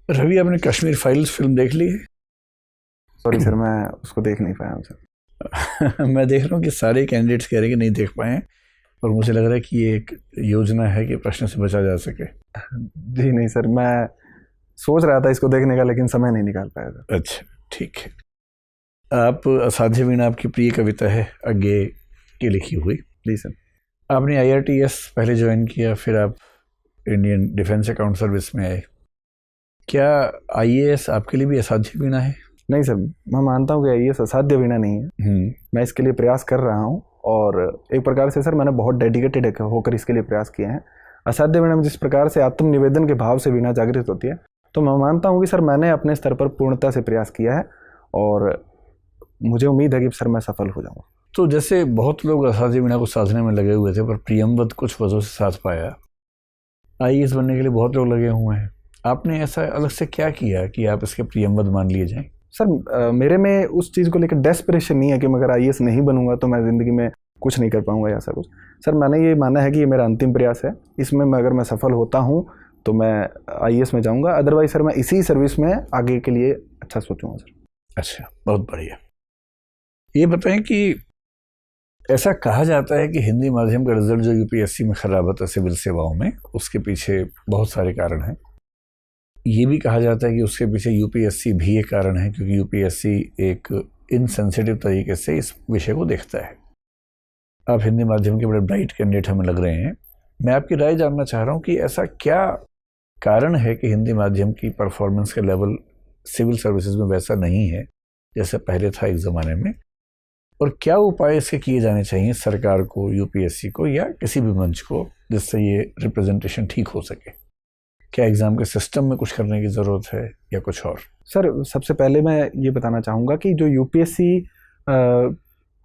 रवि, आपने Kashmir files film देख ली है? सॉरी सर, मैं उसको देख नहीं पाया हूँ सर। मैं देख रहा हूँ कि सारे कैंडिडेट्स कह रहे हैं कि नहीं देख पाए, और मुझे लग रहा है कि ये एक योजना है कि प्रश्न से बचा जा सके। जी नहीं सर, मैं सोच रहा था इसको देखने का, लेकिन समय नहीं निकाल पाया सर। अच्छा, ठीक है। आप असाध्य वीणा आपकी प्रिय कविता है, आगे की लिखी हुई। जी सर। आपने IRTS पहले ज्वाइन किया, फिर आप इंडियन डिफेंस अकाउंट सर्विस में आए। क्या IAS आपके लिए भी असाध्य वीणा है? नहीं सर, मैं मानता हूँ कि ये असाध्य वीणा नहीं है। मैं इसके लिए प्रयास कर रहा हूँ, और एक प्रकार से सर मैंने बहुत डेडिकेटेड होकर इसके लिए प्रयास किए हैं। असाध्य वीणा में जिस प्रकार से आत्मनिवेदन के भाव से वीणा जागृत होती है, तो मैं मानता हूँ कि सर मैंने अपने स्तर पर पूर्णता से प्रयास किया है, और मुझे उम्मीद है कि सर मैं सफल हो जाऊँगा। तो जैसे बहुत लोग असाध्य वीणा को साधने में लगे हुए थे, पर प्रियमवत कुछ वजहों से साध पाया। IAS बनने के लिए बहुत लोग लगे हुए हैं। आपने ऐसा अलग से क्या किया कि आप इसके प्रियमवत मान लिए जाएं? सर मेरे में उस चीज़ को लेकर डेस्परेशन नहीं है कि मैं अगर IAS नहीं बनूंगा तो मैं ज़िंदगी में कुछ नहीं कर पाऊंगा या ऐसा कुछ। सर मैंने ये माना है कि ये मेरा अंतिम प्रयास है, इसमें अगर मैं सफल होता हूँ तो मैं IAS में जाऊंगा, अदरवाइज सर मैं इसी सर्विस में आगे के लिए अच्छा सोचूंगा सर। अच्छा, बहुत बढ़िया। ये बताएं कि ऐसा कहा जाता है कि हिंदी माध्यम का रिजल्ट जो UPSC में खराब होता है सिविल सेवाओं में, उसके पीछे बहुत सारे कारण हैं। ये भी कहा जाता है कि उसके पीछे UPSC भी एक कारण है, क्योंकि UPSC एक इनसेंसिटिव तरीके से इस विषय को देखता है। आप हिंदी माध्यम के बड़े ब्राइट कैंडिडेट हमें लग रहे हैं। मैं आपकी राय जानना चाह रहा हूँ कि ऐसा क्या कारण है कि हिंदी माध्यम की परफॉर्मेंस का लेवल सिविल सर्विसेज में वैसा नहीं है जैसे पहले था एक ज़माने में, और क्या उपाय इसके किए जाने चाहिए सरकार को, UPSC को, या किसी भी मंच को, जिससे ये रिप्रेजेंटेशन ठीक हो सके? क्या एग्ज़ाम के सिस्टम में कुछ करने की ज़रूरत है या कुछ और? सर सबसे पहले मैं ये बताना चाहूँगा कि जो UPSC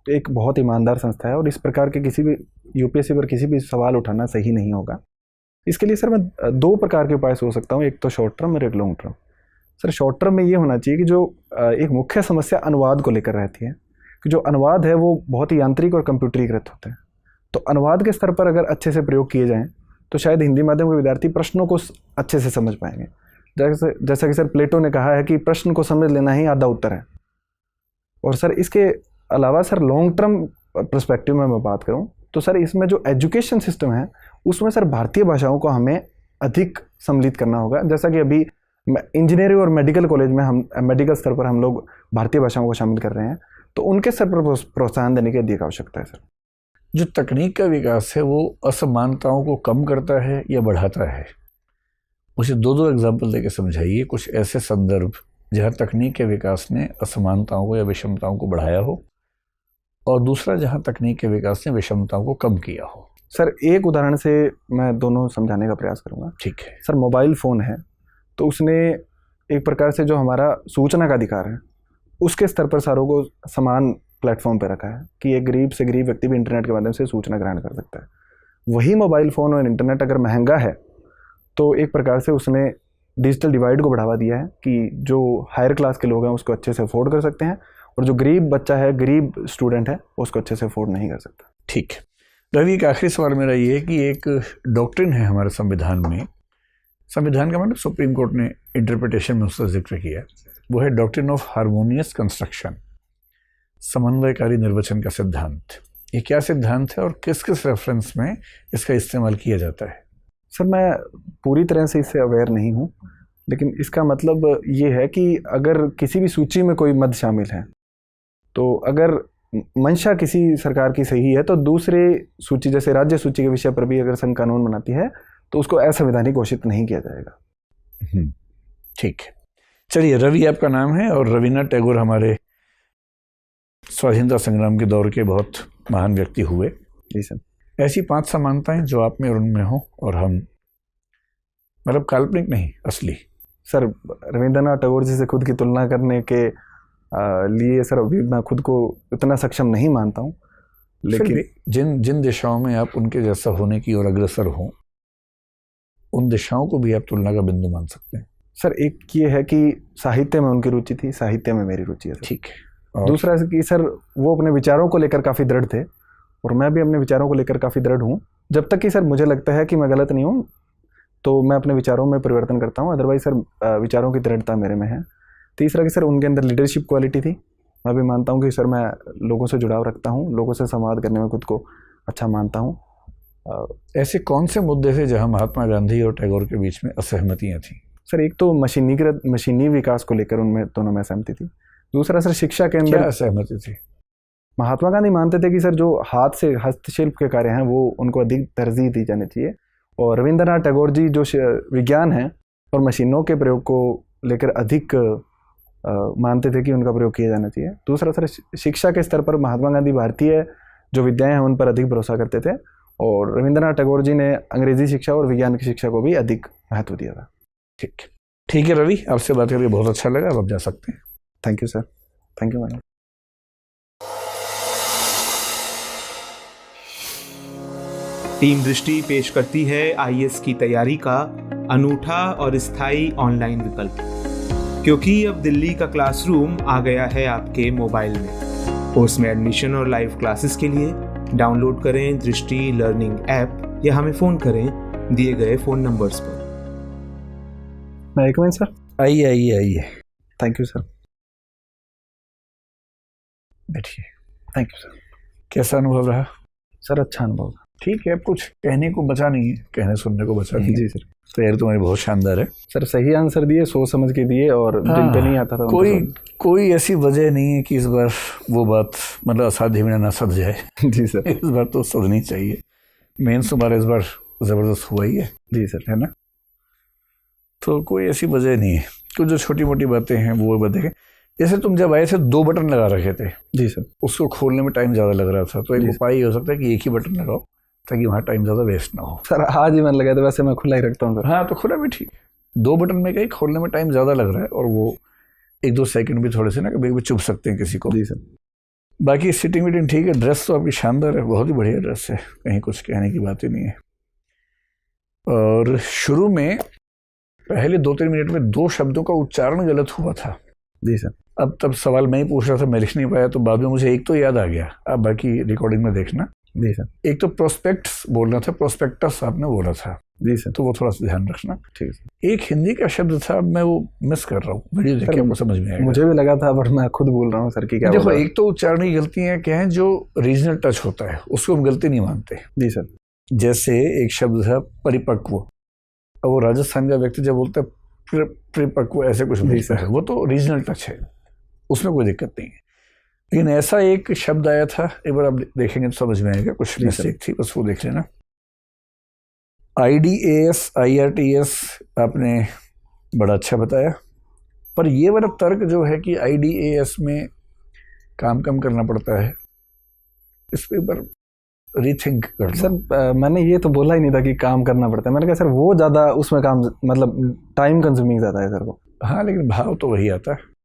एक बहुत ईमानदार संस्था है, और इस प्रकार के किसी भी UPSC पर किसी भी सवाल उठाना सही नहीं होगा। इसके लिए सर मैं दो प्रकार के उपाय सोच सकता हूँ, एक तो शॉर्ट टर्म और एक long term. Sir short term में ये होना चाहिए कि जो एक मुख्य समस्या अनुवाद को लेकर रहती है, कि जो अनुवाद है वो बहुत ही यांत्रिक और कंप्यूटरीकृत होते हैं। तो अनुवाद के स्तर पर अगर अच्छे से प्रयोग किए जाएँ तो शायद हिंदी माध्यम के विद्यार्थी प्रश्नों को अच्छे से समझ पाएंगे। जैसा कि सर प्लेटो ने कहा है कि प्रश्न को समझ लेना ही आधा उत्तर है। और सर इसके अलावा सर लॉन्ग टर्म पर्सपेक्टिव में मैं बात करूं तो सर इसमें जो एजुकेशन सिस्टम है उसमें सर भारतीय भाषाओं को हमें अधिक सम्मिलित करना होगा। जैसा कि अभी इंजीनियरिंग और मेडिकल कॉलेज में हम मेडिकल स्तर पर हम लोग भारतीय भाषाओं को शामिल कर रहे हैं, तो उनके स्तर पर प्रोत्साहन देने की अधिक आवश्यकता है सर। जो तकनीक का विकास है वो असमानताओं को कम करता है या बढ़ाता है? मुझे दो एग्जाम्पल देके समझाइए, कुछ ऐसे संदर्भ जहाँ तकनीक के विकास ने असमानताओं को या विषमताओं को बढ़ाया हो, और दूसरा जहाँ तकनीक के विकास ने विषमताओं को कम किया हो। सर एक उदाहरण से मैं दोनों समझाने का प्रयास करूँगा। ठीक है। सर मोबाइल फ़ोन है, तो उसने एक प्रकार से जो हमारा सूचना का अधिकार है उसके स्तर पर सारों को समान प्लेटफॉर्म पर रखा है कि एक गरीब से गरीब व्यक्ति भी इंटरनेट के माध्यम से सूचना ग्रहण कर सकता है। वही मोबाइल फ़ोन और इंटरनेट अगर महंगा है तो एक प्रकार से उसने डिजिटल डिवाइड को बढ़ावा दिया है कि जो हायर क्लास के लोग हैं उसको अच्छे से अफोर्ड कर सकते हैं, और जो गरीब बच्चा है, गरीब स्टूडेंट है, उसको अच्छे से अफोर्ड नहीं कर सकता। ठीक है रवि, एक आखिरी सवाल मेरा ये है कि एक डॉक्ट्रिन है हमारे संविधान में, संविधान का मतलब सुप्रीम कोर्ट ने इंटरप्रिटेशन में उसका जिक्र किया, वो है डॉक्ट्रिन ऑफ हार्मोनियस कंस्ट्रक्शन, समन्वयकारी निर्वचन का सिद्धांत। ये क्या सिद्धांत है और किस किस रेफरेंस में इसका इस्तेमाल किया जाता है? सर मैं पूरी तरह से इससे अवेयर नहीं हूँ, लेकिन इसका मतलब ये है कि अगर किसी भी सूची में कोई मद शामिल है, तो अगर मंशा किसी सरकार की सही है, तो दूसरे सूची जैसे राज्य सूची के विषय पर भी अगर संघ कानून बनाती है तो उसको असंवैधानिक घोषित नहीं किया जाएगा। ठीक है, चलिए। रवि आपका नाम है, और रविन्द्रनाथ टैगोर हमारे स्वाधीनता संग्राम के दौर के बहुत महान व्यक्ति हुए। जी सर। ऐसी 5 समानताएं जो आप में और उनमें हो, और हम मतलब काल्पनिक नहीं, असली। सर रविंद्रनाथ टैगोर जी से खुद की तुलना करने के लिए सर अभी मैं खुद को इतना सक्षम नहीं मानता हूँ, लेकिन जिन जिन दिशाओं में आप उनके जैसा होने की ओर अग्रसर हो, उन दिशाओं को भी आप तुलना का बिंदु मान सकते हैं। सर एक ये है कि साहित्य में उनकी रुचि थी, साहित्य में मेरी रुचि है। ठीक है। दूसरा कि सर वो अपने विचारों को लेकर काफ़ी दृढ़ थे, और मैं भी अपने विचारों को लेकर काफ़ी दृढ़ हूँ, जब तक कि सर मुझे लगता है कि मैं गलत नहीं हूँ। तो मैं अपने विचारों में परिवर्तन करता हूँ, अदरवाइज सर विचारों की दृढ़ता मेरे में है। तीसरा कि सर उनके अंदर लीडरशिप क्वालिटी थी। मैं भी मानता हूँ कि सर मैं लोगों से जुड़ाव रखता हूँ, लोगों से संवाद करने में खुद को अच्छा मानता हूँ। ऐसे कौन से मुद्दे थे जहां महात्मा गांधी और टैगोर के बीच में असहमतियां थी? सर एक तो मशीनी विकास को लेकर उनमें दोनों में सहमति थी। दूसरा सर शिक्षा के क्या अंदर असहमति थी? महात्मा गांधी मानते थे कि सर जो हाथ से हस्तशिल्प के कार्य हैं वो उनको अधिक तरजीह दी जानी चाहिए, और रविंद्रनाथ टैगोर जी जो विज्ञान है और मशीनों के प्रयोग को लेकर अधिक मानते थे कि उनका प्रयोग किया जाना चाहिए। दूसरा सर शिक्षा के स्तर पर महात्मा गांधी भारतीय जो विद्याएं हैं उन पर अधिक भरोसा करते थे, और रविंद्रनाथ टैगोर जी ने अंग्रेजी शिक्षा और विज्ञान की शिक्षा को भी अधिक महत्व दिया था। ठीक है रवि, आपसे बात करके बहुत अच्छा लगा, अब आप जा सकते हैं। Thank you sir. Thank you madam. Team दृष्टि पेश करती है आईएएस की तैयारी का अनूठा और स्थायी ऑनलाइन विकल्प, क्योंकि अब दिल्ली का क्लासरूम आ गया है आपके मोबाइल में। कोर्स में एडमिशन और लाइव क्लासेस के लिए डाउनलोड करें दृष्टि लर्निंग ऐप या हमें फ़ोन करें दिए गए फ़ोन नंबर्स पर। मैं एक मिनट सर। आइए आइए आइए, थैंक यू सर। बैठिए। Thank you sir. कैसा अनुभव रहा? सर अच्छा अनुभव। ठीक है, अब कुछ कहने को बचा नहीं है, कहने सुनने को बचा नहीं है। जी सर। तैयारी तुम्हारी बहुत शानदार है सर। सही आंसर दिए, सोच समझ के दिए, और दिल पे नहीं आता था। कोई ऐसी वजह नहीं है कि इस बार वो बात मतलब असाध्य में ना सध जाए। जी सर। इस बार तो सधनी चाहिए। मेंस तुम्हारा इस बार जबरदस्त हुआ ही है। जी सर। है ना? तो कोई ऐसी वजह नहीं है। कुछ जो छोटी मोटी बातें हैं वो बताएं। जैसे तुम जब आए थे 2 बटन लगा रखे थे। जी सर। उसको खोलने में टाइम ज़्यादा लग रहा था, तो एक उपाय हो सकता है कि एक ही बटन लगाओ ताकि वहाँ टाइम ज़्यादा वेस्ट ना हो। सर आज ही मन लगा था, वैसे मैं खुला ही रखता हूँ सर। हाँ, तो खुला भी ठीक। 2 बटन में कहीं खोलने में टाइम ज़्यादा लग रहा है, और वो 1-2 सेकंड भी थोड़े से ना कभी चुभ सकते हैं किसी को। जी सर। बाकी सीटिंग वीटिंग ठीक है। ड्रेस तो आपकी शानदार है, बहुत ही बढ़िया ड्रेस है, कहीं कुछ कहने की बात ही नहीं है। और शुरू में पहले 2-3 मिनट में 2 शब्दों का उच्चारण गलत हुआ था। जी सर। अब तब सवाल मैं ही पूछ रहा था, मैं लिख नहीं पाया, तो बाद में मुझे एक तो याद आ गया। अब बाकी रिकॉर्डिंग में देखना। जी सर। एक तो प्रोस्पेक्ट्स बोलना था, प्रोस्पेक्टस आपने बोला था। जी सर। तो वो थोड़ा सा ध्यान रखना। ठीक है। एक हिंदी का शब्द था, मैं वो मिस कर रहा हूँ, वीडियो देख के आपको समझ में आएगा। मुझे भी लगा था, बट मैं खुद बोल रहा हूँ सर की क्या। देखो, एक तो उच्चारण की गलतियां क्या हैं, जो रीजनल टच होता है उसको हम गलती नहीं मानते। जी सर। जैसे एक शब्द था परिपक्व, अब वो राजस्थान का व्यक्ति जब बोलता है परिपक्व ऐसे कुछ बोलता है, वो तो रीजनल टच है, उसमें कोई दिक्कत नहीं है। लेकिन ऐसा एक शब्द आया था, एक बार आप देखेंगे तो समझ में आएगा, कुछ मिस्टेक थी, बस वो देख लेना। IDAS IRTS आपने बड़ा अच्छा बताया, पर ये वाला तर्क जो है कि IDAS में काम कम करना पड़ता है, इस पे पर रीथिंक कर सर। मैंने ये तो बोला ही नहीं था कि काम करना पड़ता है, मैंने कहा सर वो ज़्यादा उसमें काम मतलब टाइम कंज्यूमिंग ज़्यादा है सर वो। हाँ, लेकिन भाव तो वही आता है।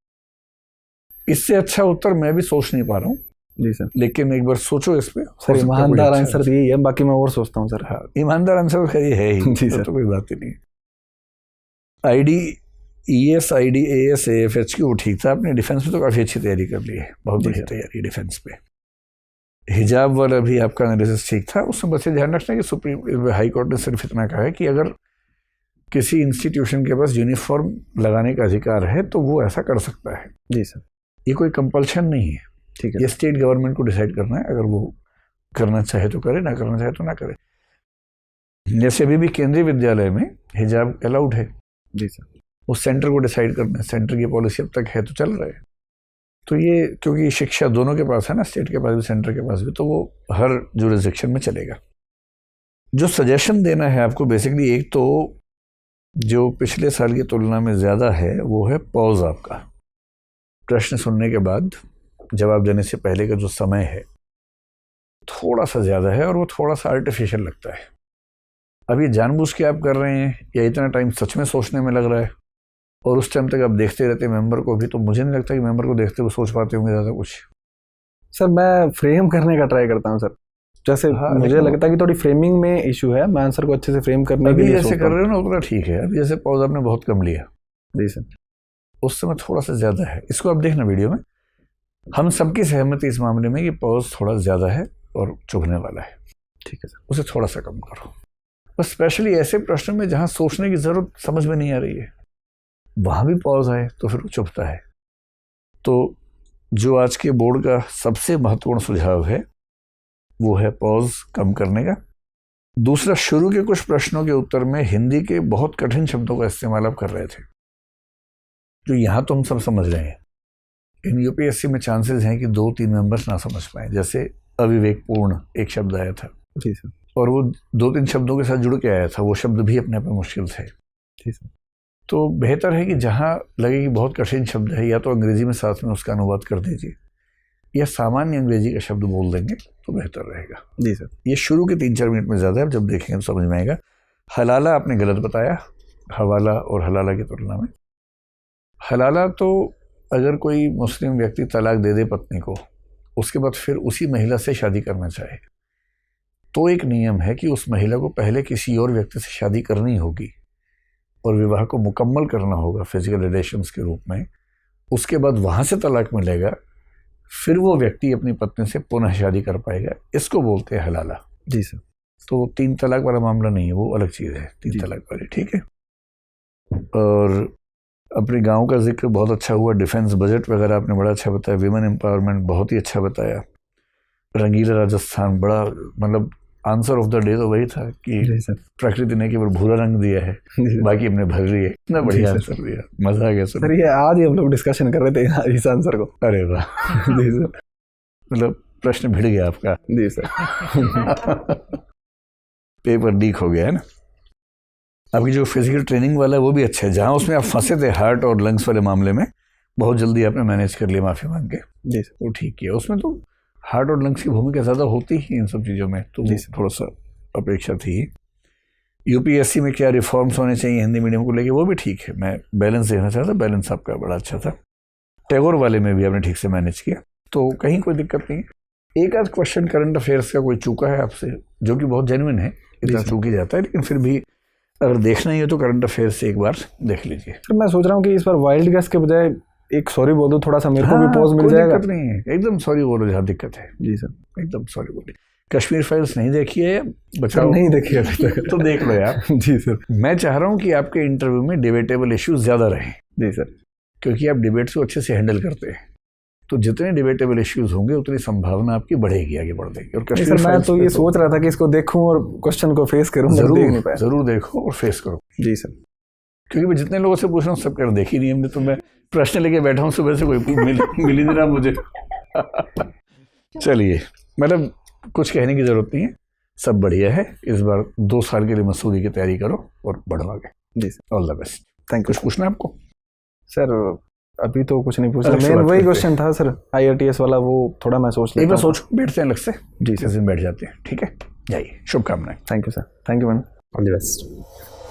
इससे अच्छा उत्तर मैं भी सोच नहीं पा रहा हूँ। जी सर। लेकिन एक बार सोचो इस पे। सर ईमानदार आंसर यही है, बाकी मैं और सोचता हूँ सर। हाँ, ईमानदार आंसर खैर ये है ही। जी सर। तो कोई बात ही नहीं। IDES IDAS AFH की वो ठीक था। आपने डिफेंस में तो काफ़ी अच्छी तैयारी कर ली है, बहुत बढ़िया तैयारी डिफेंस पे। हिजाब वाला भी आपका एनालिसिस ठीक था। उसमें बस ये ध्यान रखना कि सुप्रीम हाई कोर्ट ने सिर्फ इतना कहा है कि अगर किसी इंस्टीट्यूशन के पास यूनिफॉर्म लगाने का अधिकार है तो वो ऐसा कर सकता है। जी सर। ये कोई कंपल्शन नहीं है। ठीक है। ये स्टेट गवर्नमेंट को डिसाइड करना है, अगर वो करना चाहे तो करे, ना करना चाहे तो ना करे। जैसे अभी भी केंद्रीय विद्यालय में हिजाब अलाउड है। जी सर। वो सेंटर को डिसाइड करना है, सेंटर की पॉलिसी अब तक है तो चल रहा है। तो ये क्योंकि शिक्षा दोनों के पास है ना, स्टेट के पास भी सेंटर के पास भी, तो वो हर जुरिसडिक्शन में चलेगा। जो सजेशन देना है आपको बेसिकली, एक तो जो पिछले साल की तुलना में ज़्यादा है वो है पॉज। आपका प्रश्न सुनने के बाद जवाब देने से पहले का जो समय है थोड़ा सा ज़्यादा है, और वो थोड़ा सा आर्टिफिशियल लगता है। अब ये जानबूझ के आप कर रहे हैं या इतना टाइम सच में सोचने में लग रहा है, और उस टाइम तक आप देखते रहते हैं मेंबर को भी, तो मुझे नहीं लगता कि मेंबर को देखते हुए सोच पाते होंगे ज़्यादा कुछ। सर मैं फ्रेम करने का ट्राई करता हूँ सर, जैसे मुझे लगता है कि थोड़ी फ्रेमिंग में इशू है। मैं आंसर को अच्छे से फ्रेम करने के लिए जैसे कर रहे हो ना उतना ठीक है। अभी जैसे पॉज आपने बहुत कम लिया। जी सर। उस समय थोड़ा सा ज़्यादा है। इसको आप देखना वीडियो में, हम सबकी सहमति इस मामले में कि पॉज थोड़ा ज़्यादा है और चुभने वाला है। ठीक है सर। उसे थोड़ा सा कम करो। बस स्पेशली ऐसे प्रश्न में जहाँ सोचने की ज़रूरत समझ में नहीं आ रही है, वहाँ भी पॉज आए तो फिर वो चुभता है। तो जो आज के बोर्ड का सबसे महत्वपूर्ण सुझाव है वो है पॉज कम करने का। दूसरा, शुरू के कुछ प्रश्नों के उत्तर में हिंदी के बहुत कठिन शब्दों का इस्तेमाल आप कर रहे थे, जो यहाँ तो हम सब समझ रहे हैं। इन यूपीएससी में चांसेस हैं कि 2-3 मेंबर्स ना समझ पाए। जैसे अविवेकपूर्ण एक शब्द आया था जी सर, और वो 2-3 शब्दों के साथ जुड़ के आया था, वो शब्द भी अपने आप में मुश्किल थे। जी सर। तो बेहतर है कि जहाँ लगे कि बहुत कठिन शब्द है, या तो अंग्रेजी में साथ में उसका अनुवाद कर दीजिए या सामान्य अंग्रेजी का शब्द बोल देंगे तो बेहतर रहेगा। जी सर। ये शुरू के 3-4 मिनट में ज़्यादा है, जब देखेंगे तो समझ में आएगा। हलाला आपने गलत बताया, हवाला और हलाला की तुलना में। हलाला तो अगर कोई मुस्लिम व्यक्ति तलाक दे दे पत्नी को, उसके बाद फिर उसी महिला से शादी करना चाहे, तो एक नियम है कि उस महिला को पहले किसी और व्यक्ति से शादी करनी होगी और विवाह को मुकम्मल करना होगा फिजिकल रिलेशंस के रूप में। उसके बाद वहाँ से तलाक मिलेगा, फिर वो व्यक्ति अपनी पत्नी से पुनः शादी कर पाएगा। इसको बोलते हैं हलाला। जी सर। तो 3 तलाक वाला मामला नहीं है, वो अलग चीज़ है 3 तलाक वाली, ठीक है। और अपने गांव का जिक्र बहुत अच्छा हुआ, डिफेंस बजट वगैरह आपने बड़ा अच्छा बताया, विमेन एम्पावरमेंट बहुत ही अच्छा बताया, रंगीला राजस्थान बड़ा, मतलब आंसर ऑफ द डे तो वही था कि प्रकृति ने केवल भूरा रंग दिया है, बाकी हमने भर रही है। इतना बढ़िया आंसर दिया, मजा आ गया सर। ये आज ही हम लोग डिस्कशन कर रहे थे इस आंसर को। अरे वाह जी सर, मतलब प्रश्न भिड़ गया आपका। जी सर। पेपर लीक हो गया है ना। आपकी जो फिजिकल ट्रेनिंग वाला है वो भी अच्छा है, जहाँ उसमें आप फंसे थे हार्ट और लंग्स वाले मामले में, बहुत जल्दी आपने मैनेज कर लिया माफ़ी मांग के। जी सर। वो ठीक किया। उसमें तो हार्ट और लंग्स की भूमिका ज़्यादा होती ही इन सब चीज़ों में, तो थोड़ा सा अपेक्षा थी। यूपीएससी में क्या रिफॉर्म्स होने चाहिए हिंदी मीडियम को लेके, वो भी ठीक है। मैं बैलेंस देखना चाहता, बैलेंस आपका बड़ा अच्छा था। टैगोर वाले में भी आपने ठीक से मैनेज किया, तो कहीं कोई दिक्कत नहीं है। एक आध क्वेश्चन करंट अफेयर्स का कोई चूका है आपसे, जो कि बहुत जेन्युइन है, इतना चूक ही जाता है, लेकिन फिर भी अगर देखना ही है तो करंट अफेयर्स से एक बार देख लीजिए। सर मैं सोच रहा हूँ कि इस बार वाइल्ड गेस के बजाय एक सॉरी बोल दो, थोड़ा सा मेरे को भी पॉज मिल जाएगा। दिक्कत नहीं है, एकदम सॉरी बोलो जहाँ दिक्कत है। जी सर, एकदम सॉरी बोलिए। कश्मीर फाइल्स नहीं देखी है बचाओ? नहीं देखी अभी तक। तो देख लो यार। जी सर। मैं चाह रहा हूँ कि आपके इंटरव्यू में डिबेटेबल इश्यूज ज़्यादा रहें। जी सर। क्योंकि आप डिबेट्स को अच्छे से हैंडल करते हैं, तो जितने डिबेटेबल इश्यूज होंगे उतनी संभावना आपकी बढ़ेगी, आगे बढ़ देगी। और कश्मीर सर मैं तो ये सोच रहा था कि इसको देखूं और क्वेश्चन को फेस करूं। जरूर देखो और फेस करो। जी सर। क्योंकि मैं जितने लोगों से पूछ रहा हूँ सब कर देखी नहीं हमने, तो मैं प्रश्न लेके बैठा हूँ सुबह से, कोई मिल ही नहीं रहा मुझे। चलिए, मतलब कुछ कहने की जरूरत नहीं है, सब बढ़िया है। इस बार 2 साल के लिए मसूरी की तैयारी करो और बढ़ो आगे। जी sir, all the best. Thank you. कुछ पूछना है आपको? सर अभी तो कुछ नहीं पूछना, मेन वही क्वेश्चन था सर, IRTS वाला, वो थोड़ा मैं सोच लेता हूँ। सोचो, बैठते हैं अलग से। जी किस दिन बैठ जाते हैं, ठीक है। जाइए, शुभकामनाएं। Thank you sir. Thank you ma'am. All the best.